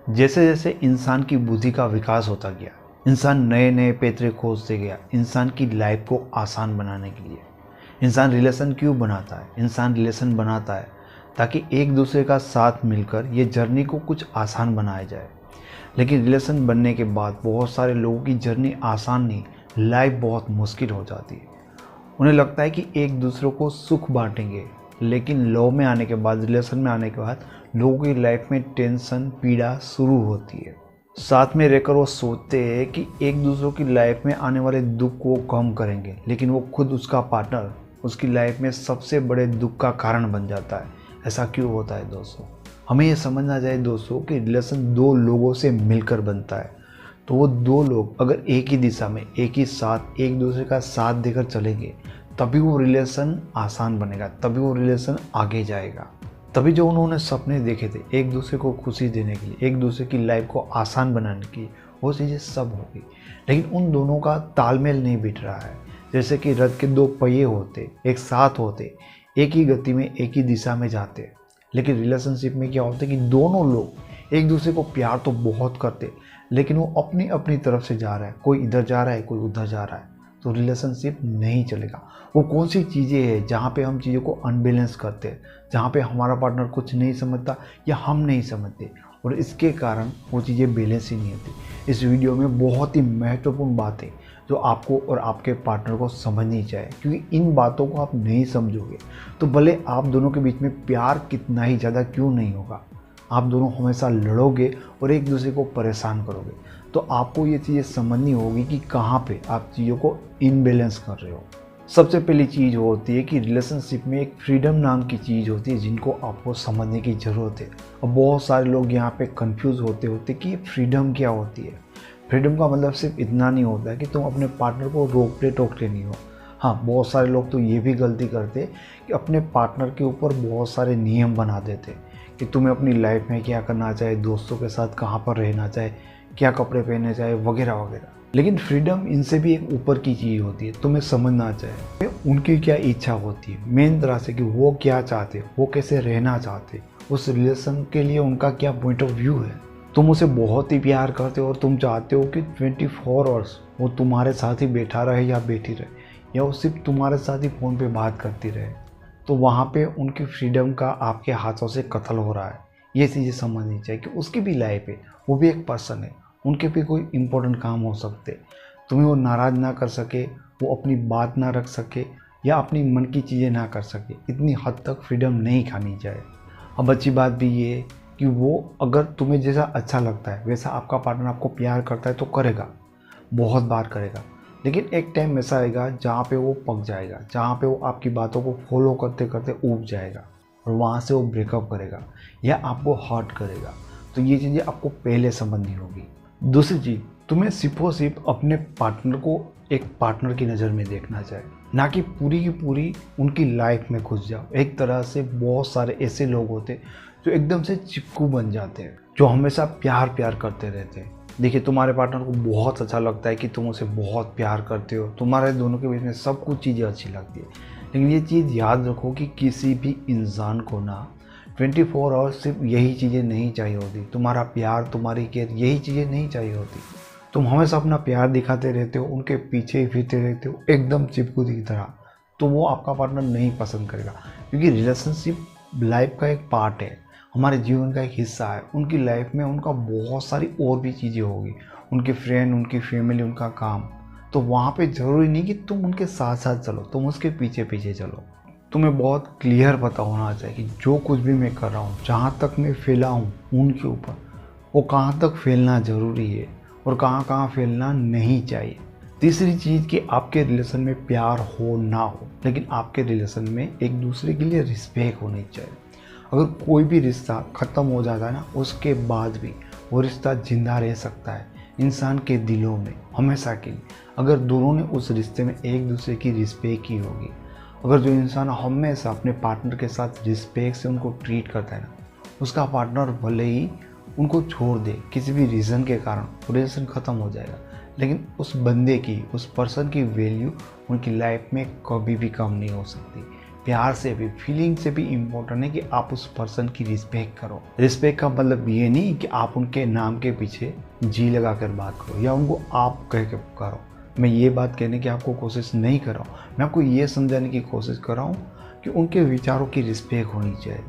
जैसे जैसे इंसान की बुद्धि का विकास होता गया, इंसान नए नए पैतरे खोजते गया इंसान की लाइफ को आसान बनाने के लिए। इंसान रिलेशन क्यों बनाता है? इंसान रिलेशन बनाता है ताकि एक दूसरे का साथ मिलकर ये जर्नी को कुछ आसान बनाया जाए। लेकिन रिलेशन बनने के बाद बहुत सारे लोगों की जर्नी आसान नहीं, लाइफ बहुत मुश्किल हो जाती है। उन्हें लगता है कि एक दूसरे को सुख बांटेंगे, लेकिन लव में आने के बाद, रिलेशन में आने के बाद लोगों की लाइफ में टेंशन, पीड़ा शुरू होती है। साथ में रहकर वो सोचते हैं कि एक दूसरे की लाइफ में आने वाले दुख को कम करेंगे, लेकिन वो खुद, उसका पार्टनर, उसकी लाइफ में सबसे बड़े दुख का कारण बन जाता है। ऐसा क्यों होता है दोस्तों? हमें ये समझना चाहिए दोस्तों कि रिलेशन दो लोगों से मिलकर बनता है। तो वो दो लोग अगर एक ही दिशा में, एक ही साथ, एक दूसरे का साथ देकर चलेंगे, तभी वो रिलेशन आसान बनेगा, तभी वो रिलेशन आगे जाएगा। तभी जो उन्होंने सपने देखे थे एक दूसरे को खुशी देने के लिए, एक दूसरे की लाइफ को आसान बनाने की, वो चीज़ें सब होगी। लेकिन उन दोनों का तालमेल नहीं बिठ रहा है। जैसे कि रथ के दो पहिए होते, एक साथ होते, एक ही गति में, एक ही दिशा में जाते। लेकिन रिलेशनशिप में क्या होता है कि दोनों लोग एक दूसरे को प्यार तो बहुत करते, लेकिन वो अपनी अपनी तरफ से जा रहा है, कोई इधर जा रहा है, कोई उधर जा रहा है, तो रिलेशनशिप नहीं चलेगा। वो कौन सी चीज़ें हैं जहाँ पे हम चीज़ों को अनबैलेंस करते हैं, जहाँ पे हमारा पार्टनर कुछ नहीं समझता या हम नहीं समझते, और इसके कारण वो चीज़ें बैलेंस ही नहीं होती। इस वीडियो में बहुत ही महत्वपूर्ण बातें जो आपको और आपके पार्टनर को समझनी चाहिए, क्योंकि इन बातों को आप नहीं समझोगे तो भले आप दोनों के बीच में प्यार कितना ही ज़्यादा क्यों नहीं होगा, आप दोनों हमेशा लड़ोगे और एक दूसरे को परेशान करोगे। तो आपको ये चीज़ें समझनी होगी कि कहाँ पे आप चीज़ों को इनबैलेंस कर रहे हो। सबसे पहली चीज़ होती है कि रिलेशनशिप में एक फ्रीडम नाम की चीज़ होती है, जिनको आपको समझने की ज़रूरत है। और बहुत सारे लोग यहाँ पे कंफ्यूज होते कि फ्रीडम क्या होती है। फ्रीडम का मतलब सिर्फ इतना नहीं होता है कि तुम अपने पार्टनर को रोकते टोकते नहीं हो। हाँ, बहुत सारे लोग तो ये भी गलती करते कि अपने पार्टनर के ऊपर बहुत सारे नियम बना देते कि तुम्हें अपनी लाइफ में क्या करना चाहिए, दोस्तों के साथ कहाँ पर रहना चाहिए, क्या कपड़े पहनने चाहिए, वगैरह वगैरह। लेकिन फ्रीडम इनसे भी एक ऊपर की चीज़ होती है। तुम्हें समझना चाहिए उनकी क्या इच्छा होती है, मेन तरह से कि वो क्या चाहते, वो कैसे रहना चाहते, उस रिलेशन के लिए उनका क्या पॉइंट ऑफ व्यू है। तुम उसे बहुत ही प्यार करते हो और तुम चाहते हो कि 24 आवर्स वो तुम्हारे साथ ही बैठा रहे या बैठी रहे, या वो सिर्फ तुम्हारे साथ ही फ़ोन पे बात करती रहे, तो वहाँ पे उनकी फ्रीडम का आपके हाथों से कत्ल हो रहा है। ये चीज़ें समझनी चाहिए कि उसकी भी लाइफ है, वो भी एक पर्सन है, उनके भी कोई इम्पोर्टेंट काम हो सकते। तुम्हें वो नाराज़ ना कर सके, वो अपनी बात ना रख सके, या अपनी मन की चीज़ें ना कर सके, इतनी हद तक फ्रीडम नहीं खानी चाहिए। अब अच्छी बात भी ये है कि वो अगर तुम्हें जैसा अच्छा लगता है वैसा आपका पार्टनर आपको प्यार करता है तो करेगा, बहुत बार करेगा। लेकिन एक टाइम ऐसा आएगा जहाँ पे वो पक जाएगा, जहाँ पे वो आपकी बातों को फॉलो करते करते ऊब जाएगा और वहाँ से वो ब्रेकअप करेगा या आपको हर्ट करेगा। तो ये चीज़ें आपको पहले समझनी होगी। दूसरी चीज़, तुम्हें सिर्फ सिर्फ अपने पार्टनर को एक पार्टनर की नज़र में देखना चाहिए, ना कि पूरी की पूरी उनकी लाइफ में घुस जाओ। एक तरह से बहुत सारे ऐसे लोग होते हैं जो एकदम से चिपकू बन जाते हैं, जो हमेशा प्यार प्यार करते रहते हैं। देखिए, तुम्हारे पार्टनर को बहुत अच्छा लगता है कि तुम उसे बहुत प्यार करते हो, तुम्हारे दोनों के बीच में सब कुछ चीज़ें अच्छी लगती है। लेकिन ये चीज़ याद रखो कि किसी भी इंसान को ना 24 आवर्स सिर्फ यही चीज़ें नहीं चाहिए होती। तुम्हारा प्यार, तुम्हारी केयर, यही चीज़ें नहीं चाहिए होती। तुम हमेशा अपना प्यार दिखाते रहते हो, उनके पीछे ही फिरते रहते हो एकदम चिपकू की तरह, तो वो आपका पार्टनर नहीं पसंद करेगा। क्योंकि रिलेशनशिप लाइफ का एक पार्ट है, हमारे जीवन का एक हिस्सा है। उनकी लाइफ में उनका बहुत सारी और भी चीज़ें होगी, उनके फ्रेंड, उनकी फैमिली, उनका काम। तो वहाँ पे ज़रूरी नहीं कि तुम उनके साथ साथ चलो, तुम उसके पीछे पीछे चलो। तुम्हें बहुत क्लियर पता होना चाहिए कि जो कुछ भी मैं कर रहा हूँ, जहाँ तक मैं फैला हूँ उनके ऊपर, वो कहाँ तक फैलना ज़रूरी है और कहाँ कहाँ फैलना नहीं चाहिए। तीसरी चीज़ कि आपके रिलेशन में प्यार हो ना हो, लेकिन आपके रिलेशन में एक दूसरे के लिए रिस्पेक्ट होनी चाहिए। अगर कोई भी रिश्ता ख़त्म हो जाता है ना, उसके बाद भी वो रिश्ता जिंदा रह सकता है इंसान के दिलों में हमेशा के लिए, अगर दोनों ने उस रिश्ते में एक दूसरे की रिस्पेक्ट की होगी। अगर जो इंसान हमेशा अपने पार्टनर के साथ रिस्पेक्ट से उनको ट्रीट करता है ना, उसका पार्टनर भले ही उनको छोड़ दे किसी भी रीज़न के कारण, रिलेशन ख़त्म हो जाएगा, लेकिन उस बंदे की, उस पर्सन की वैल्यू उनकी लाइफ में कभी भी कम नहीं हो सकती। प्यार से भी, फीलिंग से भी इम्पोर्टेंट है कि आप उस पर्सन की रिस्पेक्ट करो। रिस्पेक्ट का मतलब ये नहीं कि आप उनके नाम के पीछे जी लगा कर बात करो या उनको आप कह के पुकारो। मैं ये बात कहने की आपको कोशिश नहीं कर रहा हूँ, मैं आपको ये समझाने की कोशिश कर रहा हूँ कि उनके विचारों की रिस्पेक्ट होनी चाहिए।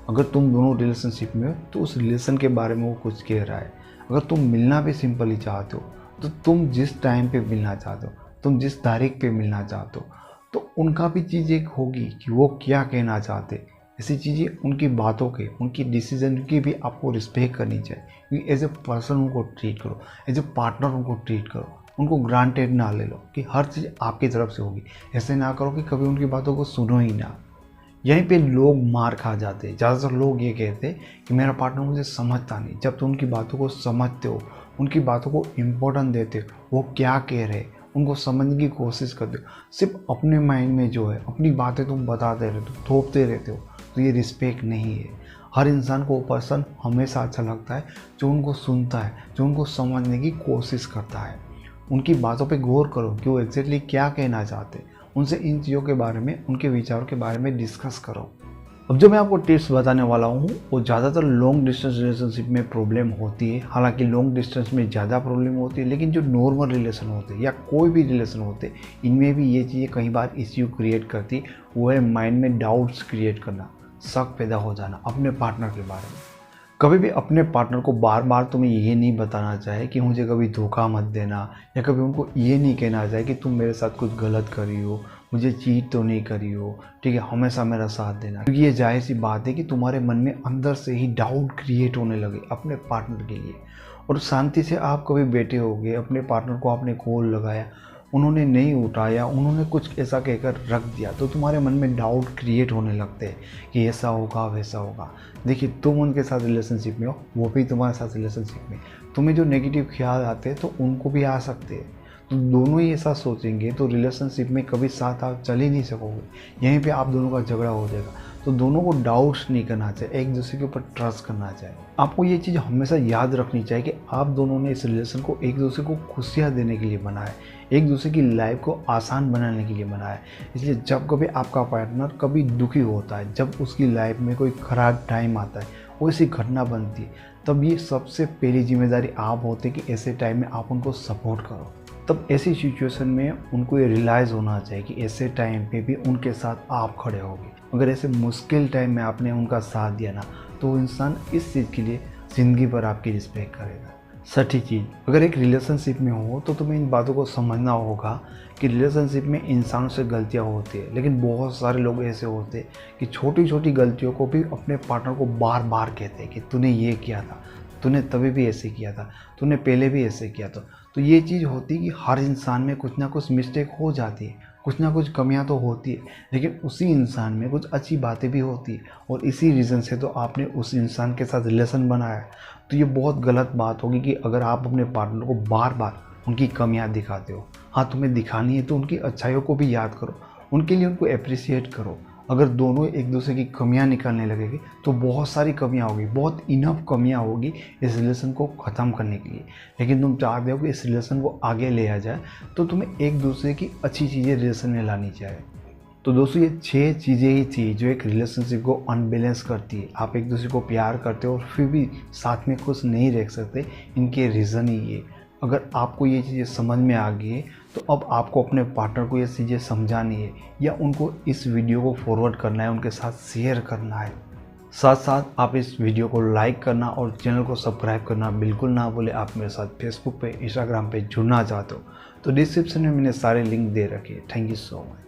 अगर तुम दोनों रिलेशनशिप में हो तो उस रिलेशन के बारे में वो कुछ कह रहा है। अगर तुम मिलना भी सिंपली चाहते हो तो तुम जिस टाइम पे मिलना चाहते हो, तुम जिस तारीख पे मिलना चाहते हो, तो उनका भी चीज़ एक होगी कि वो क्या कहना चाहते। ऐसी चीज़ें उनकी बातों के, उनकी डिसीजन की भी आपको रिस्पेक्ट करनी चाहिए। क्योंकि एज ए पर्सन उनको ट्रीट करो, एज ए पार्टनर उनको ट्रीट करो। उनको ग्रांटेड ना ले लो कि हर चीज़ आपकी तरफ से होगी। ऐसे ना करो कि कभी उनकी बातों को सुनो ही ना। यहीं पे लोग मार खा जाते हैं। ज़्यादातर लोग ये कहते हैं कि मेरा पार्टनर मुझे समझता नहीं। जब तुम उनकी बातों को समझते हो, उनकी बातों को इम्पोर्टेंस देते हो, वो क्या कह रहे हैं उनको समझने की कोशिश करते हो, सिर्फ अपने माइंड में जो है अपनी बातें तुम बताते रहते हो, थोपते रहते हो, तो ये रिस्पेक्ट नहीं है। हर इंसान को वो पर्सन हमेशा अच्छा लगता है जो उनको सुनता है, जो उनको समझने की कोशिश करता है। उनकी बातों पे गौर करो कि वो एग्जैक्टली क्या कहना चाहते हैं। उनसे इन चीज़ों के बारे में, उनके विचारों के बारे में डिस्कस करो। अब जो मैं आपको टिप्स बताने वाला हूँ वो ज़्यादातर लॉन्ग डिस्टेंस रिलेशनशिप में प्रॉब्लम होती है। हालांकि लॉन्ग डिस्टेंस में ज़्यादा प्रॉब्लम होती है, लेकिन जो नॉर्मल रिलेशन होते हैं या कोई भी रिलेशन होते हैं, इनमें भी ये चीज़ें कई बार इश्यू क्रिएट करती। वो है माइंड में डाउट्स क्रिएट करना, शक पैदा हो जाना अपने पार्टनर के बारे में। कभी भी अपने पार्टनर को बार बार तुम्हें ये नहीं बताना चाहे कि मुझे कभी धोखा मत देना, या कभी उनको ये नहीं कहना चाहे कि तुम मेरे साथ कुछ गलत करी हो, मुझे चीट तो नहीं करी हो, ठीक है, हमेशा मेरा साथ देना। क्योंकि ये जाहिर सी बात है कि तुम्हारे मन में अंदर से ही डाउट क्रिएट होने लगे अपने पार्टनर के लिए। और शांति से आप कभी बैठे होगे, अपने पार्टनर को आपने कॉल लगाया, उन्होंने नहीं उठाया, उन्होंने कुछ ऐसा कहकर रख दिया, तो तुम्हारे मन में डाउट क्रिएट होने लगते हैं कि ऐसा होगा वैसा होगा। देखिए, तुम उनके साथ रिलेशनशिप में हो, वो भी तुम्हारे साथ रिलेशनशिप में। तुम्हें जो नेगेटिव ख्याल आते हैं तो उनको भी आ सकते हैं। तो दोनों ही ऐसा सोचेंगे तो रिलेशनशिप में कभी साथ आप चल ही नहीं सकोगे। यहीं पे आप दोनों का झगड़ा हो जाएगा। तो दोनों को डाउट्स नहीं करना चाहिए, एक दूसरे के ऊपर ट्रस्ट करना चाहिए। आपको ये चीज़ हमेशा याद रखनी चाहिए कि आप दोनों ने इस रिलेशन को एक दूसरे को खुशियाँ देने के लिए बनाया है, एक दूसरे की लाइफ को आसान बनाने के लिए बनाया है। इसलिए जब कभी आपका पार्टनर कभी दुखी होता है, जब उसकी लाइफ में कोई ख़राब टाइम आता है, वो ऐसी घटना बनती है, तब ये सबसे पहली जिम्मेदारी आप होते कि ऐसे टाइम में आप उनको सपोर्ट करो। तब ऐसी सिचुएशन में उनको ये रियलाइज़ होना चाहिए कि ऐसे टाइम पे भी उनके साथ आप खड़े होगे। अगर ऐसे मुश्किल टाइम में आपने उनका साथ दिया ना, तो वो इंसान इस चीज़ के लिए ज़िंदगी भर आपकी रिस्पेक्ट करेगा। छठी चीज़, अगर एक रिलेशनशिप में हो तो तुम्हें इन बातों को समझना होगा कि रिलेशनशिप में इंसानों से गलतियाँ होती है, लेकिन बहुत सारे लोग ऐसे होते हैं कि छोटी छोटी गलतियों को भी अपने पार्टनर को बार बार कहते हैं कि तूने ये किया था, तूने तभी भी ऐसे किया था, तूने पहले भी ऐसे किया था। तो ये चीज़ होती है कि हर इंसान में कुछ ना कुछ मिस्टेक हो जाती है, कुछ ना कुछ कमियां तो होती है, लेकिन उसी इंसान में कुछ अच्छी बातें भी होती है। और इसी रीज़न से तो आपने उस इंसान के साथ रिलेशन बनाया। तो ये बहुत गलत बात होगी कि अगर आप अपने पार्टनर को बार बार उनकी कमियां दिखाते हो। हाँ, तुम्हें दिखानी है तो उनकी अच्छाइयों को भी याद करो, उनके लिए उनको अप्रिशिएट करो। अगर दोनों एक दूसरे की कमियां निकालने लगेंगे तो बहुत सारी कमियां होगी, बहुत इनफ कमियां होगी इस रिलेशन को ख़त्म करने के लिए। लेकिन तुम चाहते हो कि इस रिलेशन को आगे ले आ जाए, तो तुम्हें एक दूसरे की अच्छी चीज़ें रिलेशन में लानी चाहिए। तो दोस्तों, ये 6 चीज़ें ही थी जो एक रिलेशनशिप को अनबैलेंस करती है। आप एक दूसरे को प्यार करते हो और फिर भी साथ में खुश नहीं रह सकते, इनके रीज़न ही ये। अगर आपको ये चीज़ें समझ में आ गई है तो अब आपको अपने पार्टनर को ये चीज़ें समझानी है या उनको इस वीडियो को फॉरवर्ड करना है, उनके साथ शेयर करना है। साथ साथ आप इस वीडियो को लाइक करना और चैनल को सब्सक्राइब करना बिल्कुल ना भूलें। आप मेरे साथ फेसबुक पे, इंस्टाग्राम पे जुड़ना चाहते हो तो डिस्क्रिप्शन में मैंने सारे लिंक दे रखे हैं। Thank you so much.